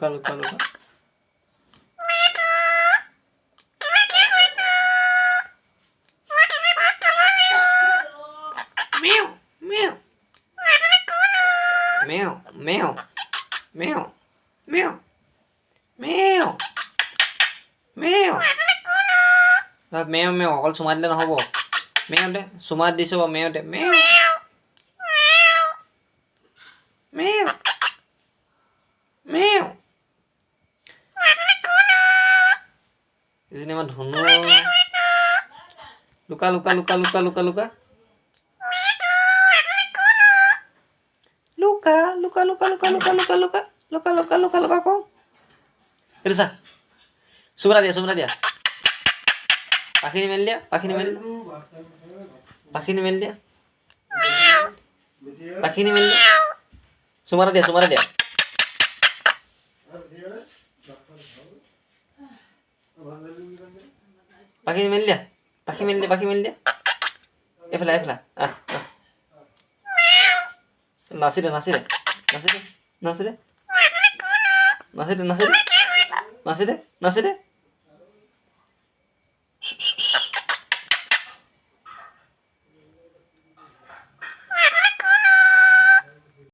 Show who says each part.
Speaker 1: লুকা লুকা লুকা মেও মেও মেও মেও মেও মেও মেও মেও মেও মেও অকল চুমা দিলে নহ'ব মেও দে চুমা দিছোঁ বাৰু মেও দে মেও মেও মেও এজনী আমাৰ ধুনু লুকা লুকা লুকা লুকা লুকা লুকা লুকা লুকা লুকা লুকা লুকা লুকা লুকা লুকা লুকা লুকা লুকা কওঁ এইটো চা চুমৰা দিয়া পাখিনি মেলি দিয়া পাখিনি মেলি দিয়া চুমৰা দিয়া পাখি মেলি দিয়া এইফালে নাচি দে